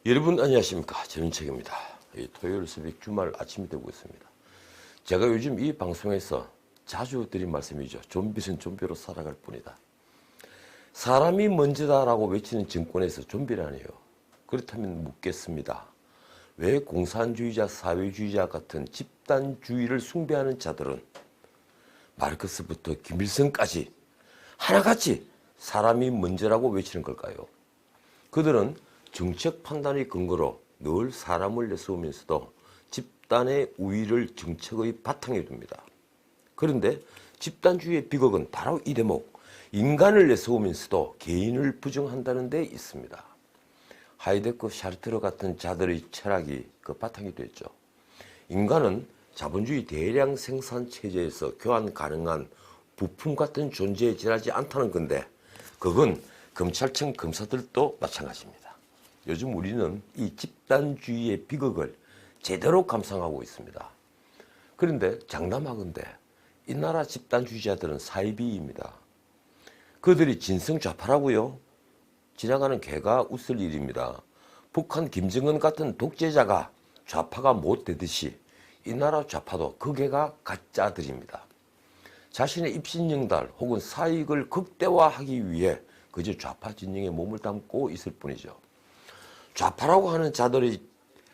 여러분 안녕하십니까, 전인책입니다. 토요일 새벽 주말 아침이 되고 있습니다. 제가 요즘 이 방송에서 자주 드린 말씀이죠. 좀비는 좀비로 살아갈 뿐이다. 사람이 먼저다라고 외치는 정권에서 좀비라니요. 그렇다면 묻겠습니다. 왜 공산주의자, 사회주의자 같은 집단주의를 숭배하는 자들은 마르크스부터 김일성까지 하나같이 사람이 먼저라고 외치는 걸까요? 그들은 정책 판단의 근거로 늘 사람을 내세우면서도 집단의 우위를 정책의 바탕에 둡니다. 그런데 집단주의의 비극은 바로 이 대목, 인간을 내세우면서도 개인을 부정한다는 데 있습니다. 하이데크, 샤르트르 같은 자들의 철학이 그 바탕이 됐죠. 인간은 자본주의 대량 생산 체제에서 교환 가능한 부품 같은 존재에 지나지 않다는 건데, 그건 검찰청 검사들도 마찬가지입니다. 요즘 우리는 이 집단주의의 비극을 제대로 감상하고 있습니다. 그런데 장담하건대 이 나라 집단주의자들은 사이비입니다. 그들이 진성좌파라고요? 지나가는 개가 웃을 일입니다. 북한 김정은 같은 독재자가 좌파가 못 되듯이 이 나라 좌파도 그 개가 가짜들입니다. 자신의 입신영달 혹은 사익을 극대화하기 위해 그저 좌파 진영에 몸을 담고 있을 뿐이죠. 좌파라고 하는 자들의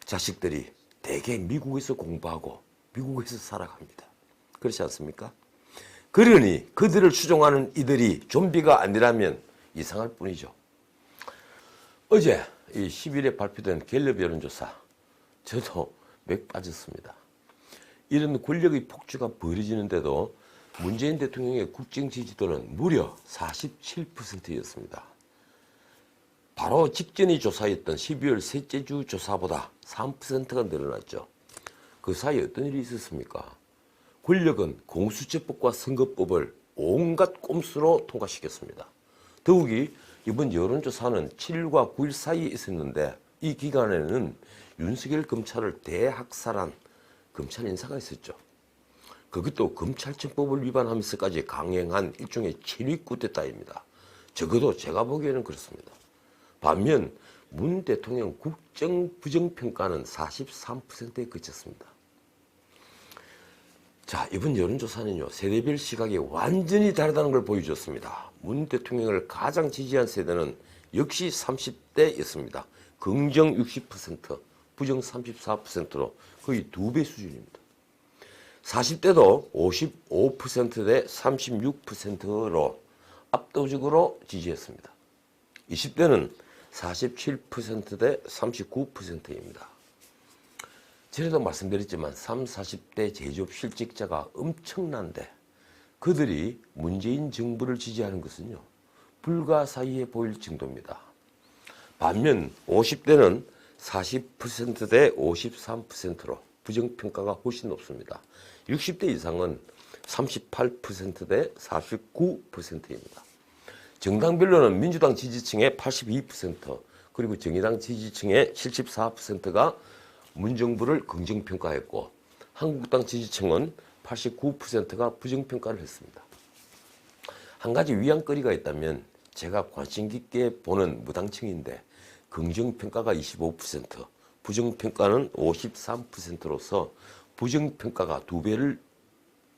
자식들이 대개 미국에서 공부하고 미국에서 살아갑니다. 그렇지 않습니까? 그러니 그들을 추종하는 이들이 좀비가 아니라면 이상할 뿐이죠. 어제 이 10일에 발표된 갤럽 여론조사, 저도 맥 빠졌습니다. 이런 권력의 폭주가 벌어지는데도 문재인 대통령의 국정 지지도는 무려 47%였습니다. 바로 직전의 조사였던 12월 셋째 주 조사보다 3%가 늘어났죠. 그 사이에 어떤 일이 있었습니까? 권력은 공수처법과 선거법을 온갖 꼼수로 통과시켰습니다. 더욱이 이번 여론조사는 7일과 9일 사이에 있었는데, 이 기간에는 윤석열 검찰을 대학살한 검찰 인사가 있었죠. 그것도 검찰청법을 위반하면서까지 강행한 일종의 친위 쿠데타입니다. 적어도 제가 보기에는 그렇습니다. 반면 문 대통령 국정 부정평가는 43%에 그쳤습니다. 자, 이번 여론조사는요, 세대별 시각이 완전히 다르다는 걸 보여줬습니다. 문 대통령을 가장 지지한 세대는 역시 30대였습니다. 긍정 60%, 부정 34%로 거의 2배 수준입니다. 40대도 55%대 36%로 압도적으로 지지했습니다. 20대는 47%대 39%입니다. 전에도 말씀드렸지만 30, 40대 제조업 실직자가 엄청난데, 그들이 문재인 정부를 지지하는 것은요, 불가사의해 보일 정도입니다. 반면 50대는 40%대 53%로 부정평가가 훨씬 높습니다. 60대 이상은 38%대 49%입니다. 정당별로는 민주당 지지층의 82%, 그리고 정의당 지지층의 74%가 문정부를 긍정평가했고, 한국당 지지층은 89%가 부정평가를 했습니다. 한 가지 위안거리가 있다면 제가 관심 깊게 보는 무당층인데, 긍정평가가 25%, 부정평가는 53%로서 부정평가가 2배를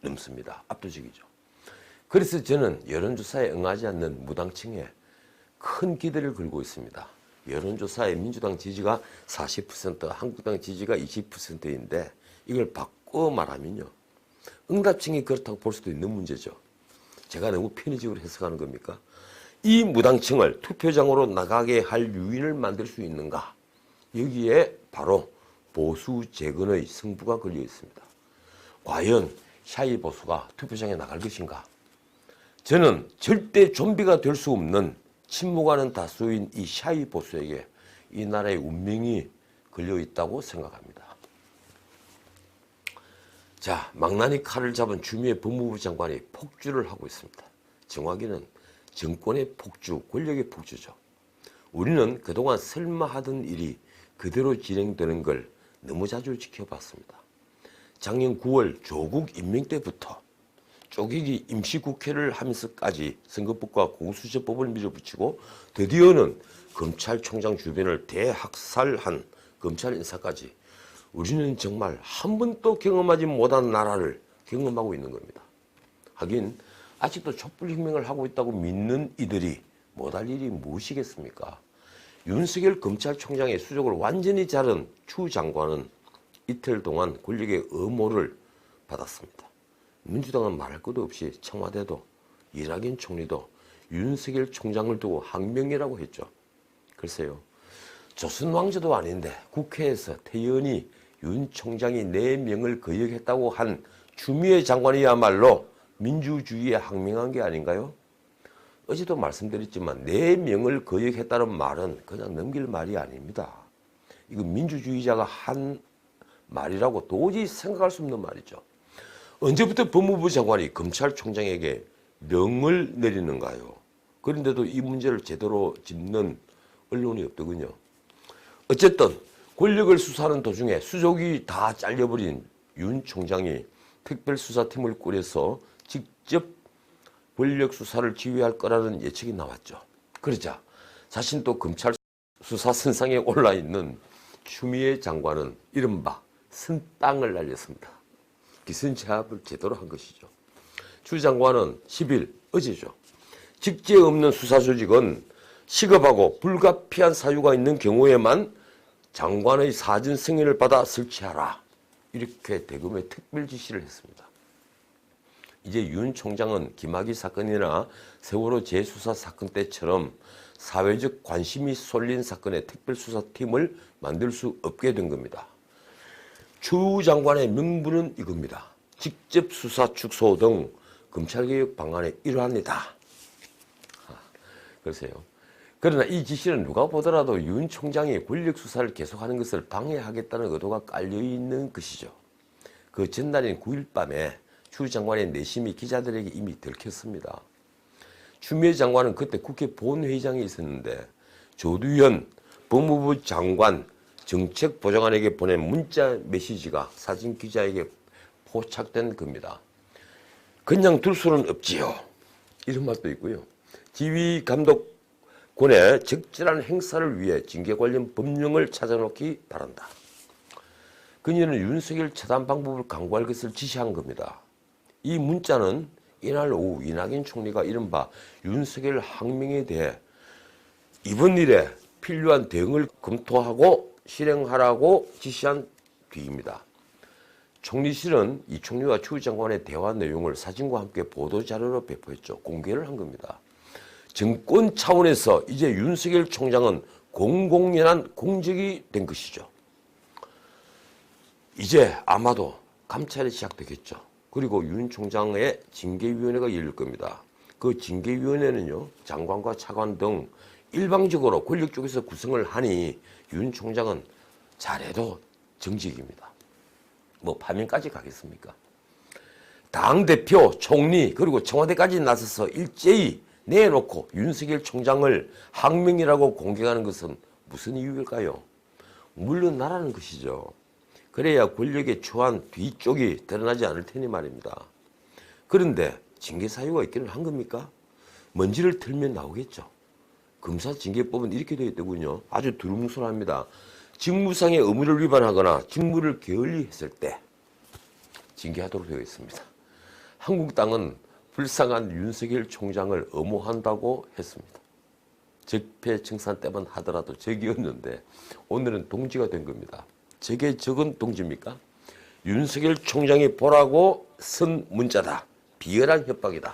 넘습니다. 압도적이죠. 그래서 저는 여론조사에 응하지 않는 무당층에 큰 기대를 걸고 있습니다. 여론조사에 민주당 지지가 40%, 한국당 지지가 20%인데 이걸 바꿔 말하면요, 응답층이 그렇다고 볼 수도 있는 문제죠. 제가 너무 편의적으로 해석하는 겁니까? 이 무당층을 투표장으로 나가게 할 요인을 만들 수 있는가? 여기에 바로 보수 재건의 승부가 걸려 있습니다. 과연 샤이 보수가 투표장에 나갈 것인가? 저는 절대 좀비가 될 수 없는 침묵하는 다수인 이 샤이 보수에게 이 나라의 운명이 걸려 있다고 생각합니다. 자, 망나니 칼을 잡은 추미애 법무부 장관이 폭주를 하고 있습니다. 정확히는 정권의 폭주, 권력의 폭주죠. 우리는 그동안 설마 하던 일이 그대로 진행되는 걸 너무 자주 지켜봤습니다. 작년 9월 조국 임명 때부터 쪼개기 임시국회를 하면서까지 선거법과 공수처법을 밀어붙이고, 드디어는 검찰총장 주변을 대학살한 검찰 인사까지 우리는 정말 한 번도 경험하지 못한 나라를 경험하고 있는 겁니다. 하긴 아직도 촛불혁명을 하고 있다고 믿는 이들이 못할 일이 무엇이겠습니까? 윤석열 검찰총장의 수족을 완전히 자른 추 장관은 이틀 동안 권력의 엄호를 받았습니다. 민주당은 말할 것도 없이 청와대도 이낙연 총리도 윤석열 총장을 두고 항명이라고 했죠. 글쎄요. 조선 왕조도 아닌데 국회에서 태연히 윤 총장이 4명을 거역했다고 한 추미애 장관이야말로 민주주의에 항명한 게 아닌가요? 어제도 말씀드렸지만 4명을 거역했다는 말은 그냥 넘길 말이 아닙니다. 이거 민주주의자가 한 말이라고 도저히 생각할 수 없는 말이죠. 언제부터 법무부 장관이 검찰총장에게 명을 내리는가요? 그런데도 이 문제를 제대로 짚는 언론이 없더군요. 어쨌든 권력을 수사하는 도중에 수족이 다 잘려버린 윤 총장이 특별수사팀을 꾸려서 직접 권력 수사를 지휘할 거라는 예측이 나왔죠. 그러자 자신도 검찰 수사 선상에 올라있는 추미애 장관은 이른바 선땅을 날렸습니다. 기선제압을 제대로 한 것이죠. 추 장관은 10일 어제죠. 직제 없는 수사 조직은 시급하고 불가피한 사유가 있는 경우에만 장관의 사전 승인을 받아 설치하라. 이렇게 대검에 특별 지시를 했습니다. 이제 윤 총장은 김학의 사건이나 세월호 재수사 사건 때처럼 사회적 관심이 쏠린 사건의 특별수사팀을 만들 수 없게 된 겁니다. 추 장관의 명분은 이겁니다. 직접 수사 축소 등 검찰개혁 방안의 일환이다. 글쎄요. 그러나 이 지시는 누가 보더라도 윤 총장이 권력 수사를 계속하는 것을 방해하겠다는 의도가 깔려있는 것이죠. 그 전날인 9일 밤에 추 장관의 내심이 기자들에게 이미 들켰습니다. 추미애 장관은 그때 국회 본회의장에 있었는데 조두현 법무부 장관 정책보좌관에게 보낸 문자 메시지가 사진 기자에게 포착된 겁니다. 그냥 둘 수는 없지요. 이런 말도 있고요. 지휘감독권의 적절한 행사를 위해 징계 관련 법령을 찾아놓기 바란다. 그녀는 윤석열 처단 방법을 강구할 것을 지시한 겁니다. 이 문자는 이날 오후 이낙연 총리가 이른바 윤석열 항명에 대해 이번 일에 필요한 대응을 검토하고 실행하라고 지시한 뒤입니다. 총리실은 이 총리와 추 장관의 대화 내용을 사진과 함께 보도자료로 배포했죠. 공개를 한 겁니다. 정권 차원에서 이제 윤석열 총장은 공공연한 공적이 된 것이죠. 이제 아마도 감찰이 시작되겠죠. 그리고 윤 총장의 징계위원회가 열릴 겁니다. 그 징계위원회는요, 장관과 차관 등 일방적으로 권력 쪽에서 구성을 하니 윤 총장은 잘해도 정직입니다. 뭐 파면까지 가겠습니까? 당대표, 총리 그리고 청와대까지 나서서 일제히 내놓고 윤석열 총장을 항명이라고 공격하는 것은 무슨 이유일까요? 물러나라는 것이죠. 그래야 권력의 초안 뒤쪽이 드러나지 않을 테니 말입니다. 그런데 징계 사유가 있기는 한 겁니까? 먼지를 털면 나오겠죠. 검사징계법은 이렇게 되어 있더군요. 아주 두루뭉술합니다. 직무상의 의무를 위반하거나 직무를 게을리했을 때 징계하도록 되어 있습니다. 한국당은 불쌍한 윤석열 총장을 엄호한다고 했습니다. 적폐청산 때만 하더라도 적이었는데 오늘은 동지가 된 겁니다. 적의 적은 동지입니까? 윤석열 총장이 보라고 쓴 문자다. 비열한 협박이다.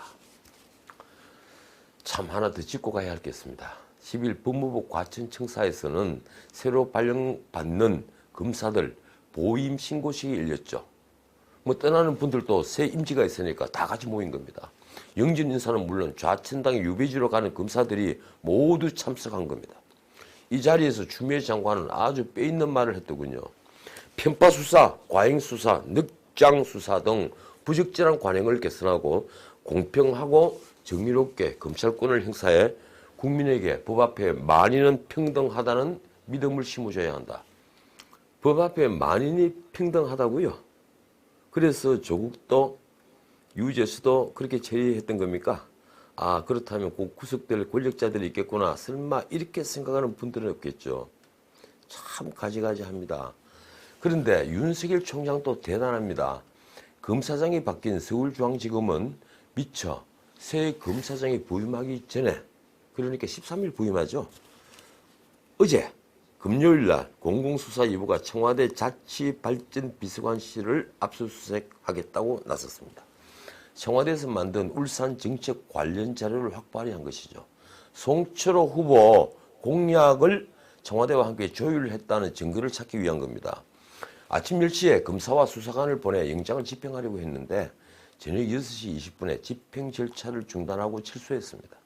참 하나 더 짚고 가야 할 게 있습니다. 10일 법무부 과천청사에서는 새로 발령받는 검사들 보임 신고식이 열렸죠. 뭐 떠나는 분들도 새 임기가 있으니까 다 같이 모인 겁니다. 영진 인사는 물론 좌천당의 유배지로 가는 검사들이 모두 참석한 겁니다. 이 자리에서 추미애 장관은 아주 빼있는 말을 했더군요. 편파수사, 과잉수사, 늑장수사 등 부적절한 관행을 개선하고 공평하고 정의롭게 검찰권을 행사해 국민에게 법 앞에 만인은 평등하다는 믿음을 심어줘야 한다. 법 앞에 만인이 평등하다고요? 그래서 조국도 유재수도 그렇게 처리했던 겁니까? 아, 그렇다면 꼭 구속될 권력자들이 있겠구나. 설마 이렇게 생각하는 분들은 없겠죠. 참 가지가지합니다. 그런데 윤석열 총장도 대단합니다. 검사장이 바뀐 서울중앙지검은 미처 새 검사장이 부임하기 전에, 그러니까 13일 부임하죠. 어제 금요일날 공공수사 2부가 청와대 자치발전비서관실을 압수수색하겠다고 나섰습니다. 청와대에서 만든 울산 정책 관련 자료를 확보한 것이죠. 송철호 후보 공약을 청와대와 함께 조율했다는 증거를 찾기 위한 겁니다. 아침 10시에 검사와 수사관을 보내 영장을 집행하려고 했는데 저녁 6시 20분에 집행 절차를 중단하고 철수했습니다.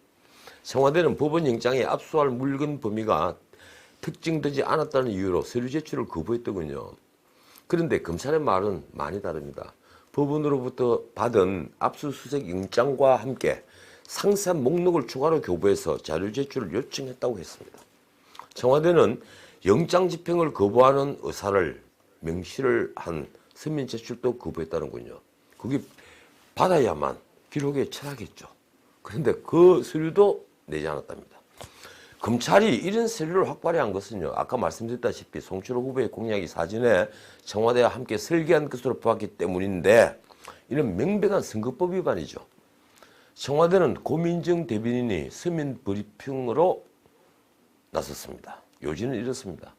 청와대는 법원 영장에 압수할 물건 범위가 특정되지 않았다는 이유로 서류 제출을 거부했더군요. 그런데 검찰의 말은 많이 다릅니다. 법원으로부터 받은 압수수색 영장과 함께 상세 목록을 추가로 교부해서 자료 제출을 요청했다고 했습니다. 청와대는 영장 집행을 거부하는 의사를 명시를 한 서면 제출도 거부했다는군요. 그게 받아야만 기록에 처하겠죠. 그런데 그 서류도 내지 않았답니다. 검찰이 이런 서류를 확보한 것은요, 아까 말씀드렸다시피 송철호 후보의 공약이 사전에 청와대와 함께 설계한 것으로 보았기 때문인데, 이는 명백한 선거법 위반이죠. 청와대는 고민정 대변인이 서면 브리핑으로 나섰습니다. 요지는 이렇습니다.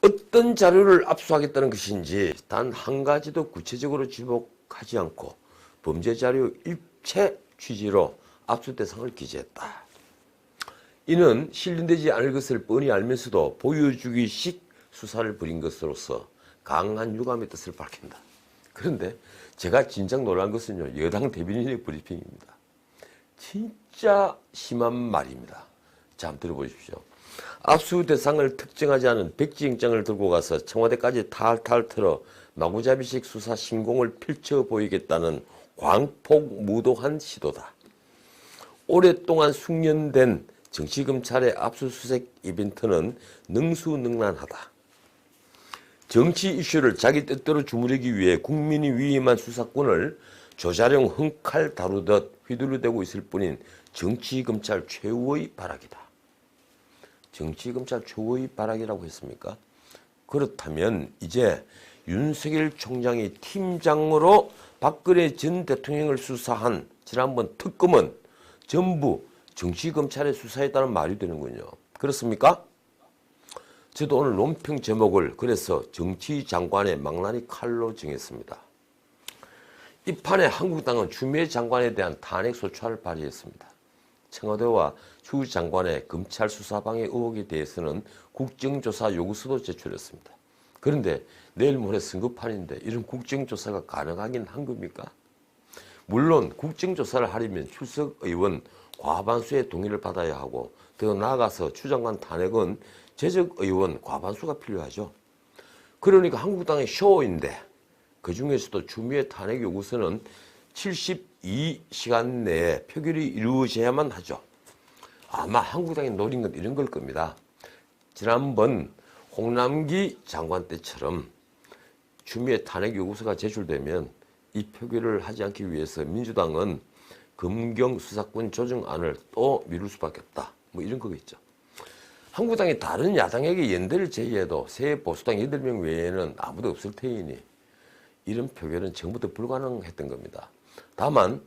어떤 자료를 압수하겠다는 것인지 단 한 가지도 구체적으로 지목하지 않고 범죄 자료 입체 취지로 압수 대상을 기재했다. 이는 실현되지 않을 것을 뻔히 알면서도 보여주기식 수사를 벌인 것으로서 강한 유감의 뜻을 밝힌다. 그런데 제가 진작 놀란 것은요, 여당 대변인의 브리핑입니다. 진짜 심한 말입니다. 자, 한번 들어보십시오. 압수 대상을 특정하지 않은 백지영장을 들고 가서 청와대까지 탈탈 털어 마구잡이식 수사 신공을 펼쳐 보이겠다는 광폭무도한 시도다. 오랫동안 숙련된 정치검찰의 압수수색 이벤트는 능수능란하다. 정치 이슈를 자기 뜻대로 주무르기 위해 국민이 위임한 수사권을 조자룡 흠칼 다루듯 휘두르대고 있을 뿐인 정치검찰 최후의 발악이다. 정치검찰 최후의 발악이라고 했습니까? 그렇다면 이제 윤석열 총장이 팀장으로 박근혜 전 대통령을 수사한 지난번 특검은 전부 정치검찰의 수사에 따른 말이 되는군요. 그렇습니까? 저도 오늘 논평 제목을 그래서 정치장관의 망나니 칼로 정했습니다. 이 판에 한국당은 추미애 장관에 대한 탄핵 소추안을 발의했습니다. 청와대와 추 장관의 검찰 수사방해 의혹에 대해서는 국정조사 요구서도 제출했습니다. 그런데 내일 모레 선거판인데 이런 국정조사가 가능하긴 한 겁니까? 물론 국정조사를 하려면 출석 의원 과반수의 동의를 받아야 하고, 더 나아가서 추 장관 탄핵은 재적 의원 과반수가 필요하죠. 그러니까 한국당의 쇼인데 그 중에서도 추미애 탄핵 요구서는 72시간 내에 표결이 이루어져야만 하죠. 아마 한국당이 노린 건 이런 걸 겁니다. 지난번 홍남기 장관 때처럼 추미애 탄핵 요구서가 제출되면 이 표결을 하지 않기 위해서 민주당은 검경 수사권 조정안을 또 미룰 수밖에 없다. 뭐 이런 거겠죠. 한국당이 다른 야당에게 연대를 제의해도 새 보수당 8명 외에는 아무도 없을 테이니 이런 표결은 처음부터 불가능했던 겁니다. 다만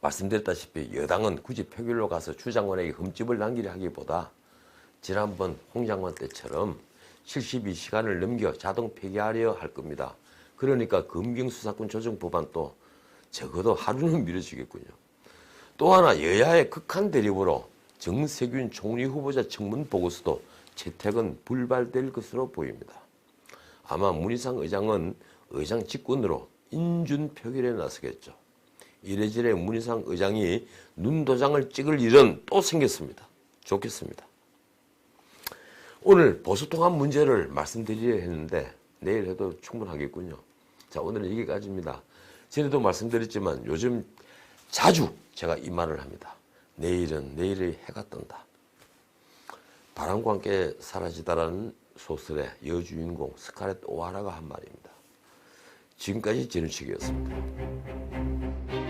말씀드렸다시피 여당은 굳이 표결로 가서 추 장관에게 흠집을 남기려 하기보다 지난번 홍 장관 때처럼 72시간을 넘겨 자동 폐기하려 할 겁니다. 그러니까 검경수사권 조정 법안도 적어도 하루는 미뤄지겠군요. 또 하나 여야의 극한 대립으로 정세균 총리 후보자 청문 보고서도 채택은 불발될 것으로 보입니다. 아마 문희상 의장은 의장 직권으로 인준 표결에 나서겠죠. 이래저래 문희상 의장이 눈도장을 찍을 일은 또 생겼습니다. 좋겠습니다. 오늘 보수통합 문제를 말씀드리려 했는데 내일 해도 충분하겠군요. 자, 오늘은 여기까지입니다. 전에도 말씀드렸지만 요즘 자주 제가 이 말을 합니다. 내일은 내일의 해가 뜬다. 바람과 함께 사라지다라는 소설의 여주인공 스칼렛 오하라가 한 말입니다. 지금까지 진우식이었습니다.